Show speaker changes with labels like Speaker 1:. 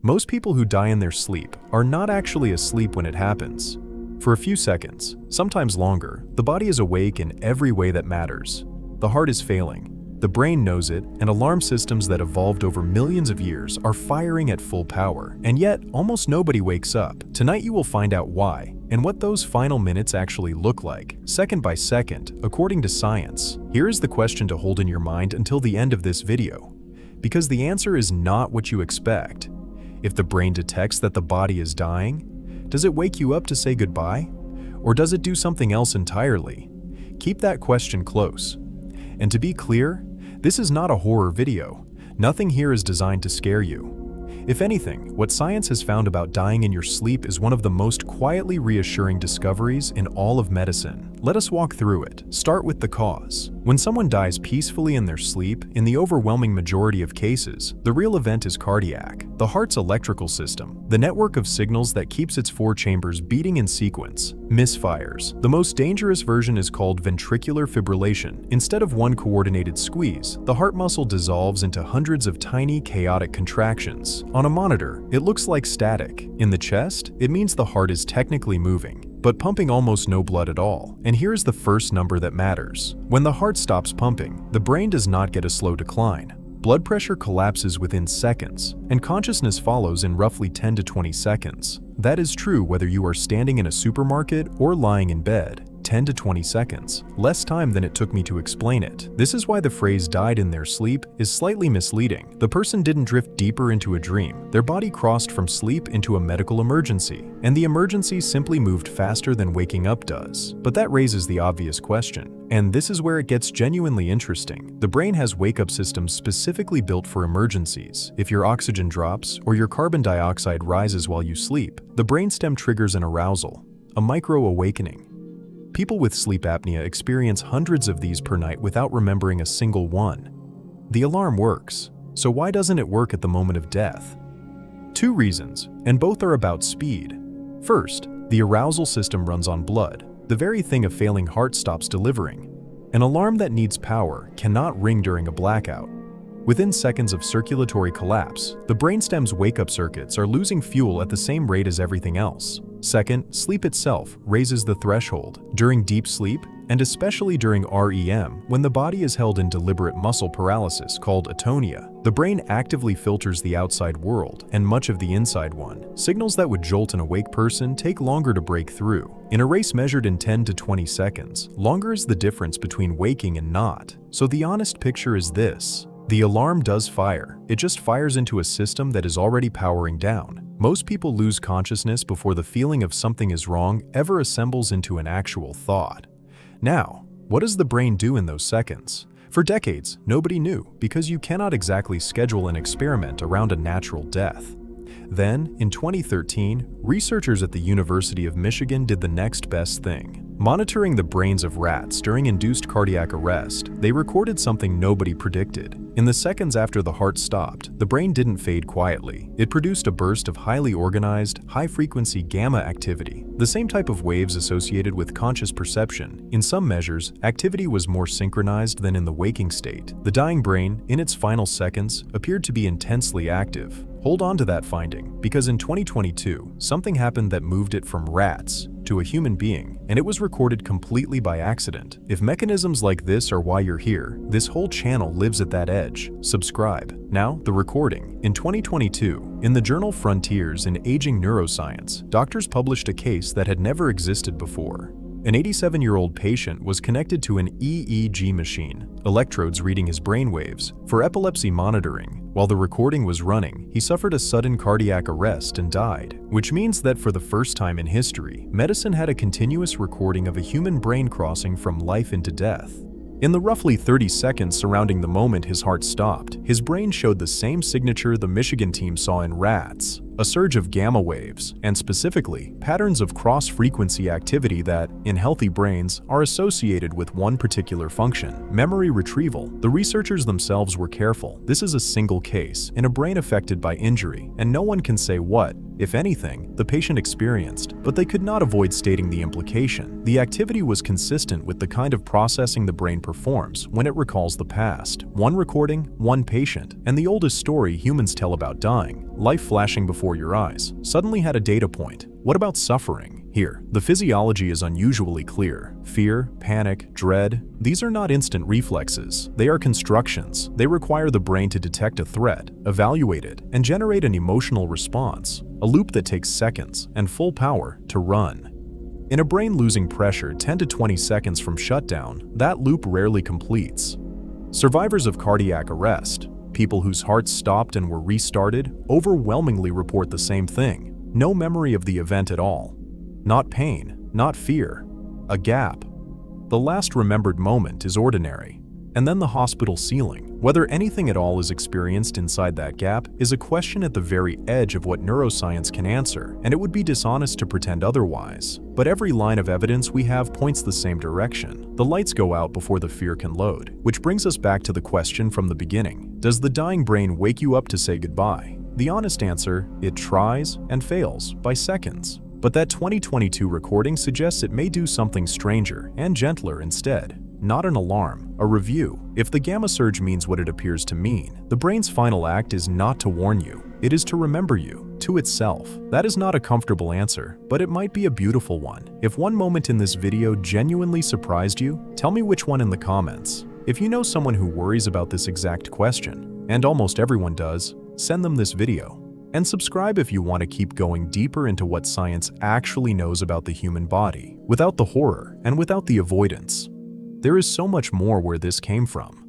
Speaker 1: Most people who die in their sleep are not actually asleep when it happens. For a few seconds, sometimes longer, the body is awake in every way that matters. The heart is failing, the brain knows it, and alarm systems that evolved over millions of years are firing at full power. And yet, almost nobody wakes up. Tonight you will find out why, and what those final minutes actually look like, second by second, according to science. Here is the question to hold in your mind until the end of this video. Because the answer is not what you expect. If the brain detects that the body is dying, does it wake you up to say goodbye? Or does it do something else entirely? Keep that question close. And to be clear, this is not a horror video. Nothing here is designed to scare you. If anything, what science has found about dying in your sleep is one of the most quietly reassuring discoveries in all of medicine. Let us walk through it. Start with the cause. When someone dies peacefully in their sleep, in the overwhelming majority of cases, the real event is cardiac, the heart's electrical system, the network of signals that keeps its four chambers beating in sequence, misfires. The most dangerous version is called ventricular fibrillation. Instead of one coordinated squeeze, the heart muscle dissolves into hundreds of tiny, chaotic contractions. On a monitor, it looks like static. In the chest, it means the heart is technically moving, but pumping almost no blood at all. And here's the first number that matters. When the heart stops pumping, the brain does not get a slow decline. Blood pressure collapses within seconds, and consciousness follows in roughly 10 to 20 seconds. That is true whether you are standing in a supermarket or lying in bed. 10 to 20 seconds, less time than it took me to explain it. This is why the phrase died in their sleep is slightly misleading. The person didn't drift deeper into a dream. Their body crossed from sleep into a medical emergency, and the emergency simply moved faster than waking up does. But that raises the obvious question, and this is where it gets genuinely interesting. The brain has wake-up systems specifically built for emergencies. If your oxygen drops or your carbon dioxide rises while you sleep, the brainstem triggers an arousal, a micro-awakening. People with sleep apnea experience hundreds of these per night without remembering a single one. The alarm works, so why doesn't it work at the moment of death? Two reasons, and both are about speed. First, the arousal system runs on blood. The very thing a failing heart stops delivering. An alarm that needs power cannot ring during a blackout. Within seconds of circulatory collapse, the brainstem's wake-up circuits are losing fuel at the same rate as everything else. Second, sleep itself raises the threshold. During deep sleep, and especially during REM, when the body is held in deliberate muscle paralysis called atonia, the brain actively filters the outside world and much of the inside one. Signals that would jolt an awake person take longer to break through. In a race measured in 10 to 20 seconds, longer is the difference between waking and not. So the honest picture is this. The alarm does fire. It just fires into a system that is already powering down. Most people lose consciousness before the feeling of something is wrong ever assembles into an actual thought. Now, what does the brain do in those seconds? For decades, nobody knew, because you cannot exactly schedule an experiment around a natural death. Then, in 2013, researchers at the University of Michigan did the next best thing. Monitoring the brains of rats during induced cardiac arrest, they recorded something nobody predicted. In the seconds after the heart stopped, the brain didn't fade quietly. It produced a burst of highly organized, high-frequency gamma activity, the same type of waves associated with conscious perception. In some measures, activity was more synchronized than in the waking state. The dying brain, in its final seconds, appeared to be intensely active. Hold on to that finding, because in 2022, something happened that moved it from rats to a human being, and it was recorded completely by accident. If mechanisms like this are why you're here, this whole channel lives at that edge. Subscribe. Now, the recording. In 2022, in the journal Frontiers in Aging Neuroscience, doctors published a case that had never existed before. An 87-year-old patient was connected to an EEG machine, electrodes reading his brainwaves, for epilepsy monitoring. While the recording was running, he suffered a sudden cardiac arrest and died, which means that for the first time in history, medicine had a continuous recording of a human brain crossing from life into death. In the roughly 30 seconds surrounding the moment his heart stopped, his brain showed the same signature the Michigan team saw in rats, a surge of gamma waves, and specifically, patterns of cross-frequency activity that, in healthy brains, are associated with one particular function, memory retrieval. The researchers themselves were careful. This is a single case, in a brain affected by injury, and no one can say what, if anything, the patient experienced, but they could not avoid stating the implication. The activity was consistent with the kind of processing the brain performs when it recalls the past. One recording, one patient, and the oldest story humans tell about dying. life flashing before your eyes, suddenly had a data point. What about suffering? Here, the physiology is unusually clear. Fear, panic, dread, these are not instant reflexes. They are constructions. They require the brain to detect a threat, evaluate it, and generate an emotional response, a loop that takes seconds and full power to run. In a brain losing pressure 10 to 20 seconds from shutdown, that loop rarely completes. Survivors of cardiac arrest, people whose hearts stopped and were restarted, overwhelmingly report the same thing. No memory of the event at all. Not pain, not fear. A gap. The last remembered moment is ordinary. And then the hospital ceiling. Whether anything at all is experienced inside that gap is a question at the very edge of what neuroscience can answer, and it would be dishonest to pretend otherwise. But every line of evidence we have points the same direction. The lights go out before the fear can load, which brings us back to the question from the beginning. Does the dying brain wake you up to say goodbye? The honest answer, it tries and fails by seconds. But that 2022 recording suggests it may do something stranger and gentler instead. Not an alarm, a review. If the gamma surge means what it appears to mean, the brain's final act is not to warn you. It is to remember you, to itself. That is not a comfortable answer, but it might be a beautiful one. If one moment in this video genuinely surprised you, tell me which one in the comments. If you know someone who worries about this exact question, and almost everyone does, send them this video. And subscribe if you want to keep going deeper into what science actually knows about the human body, without the horror and without the avoidance. There is so much more where this came from.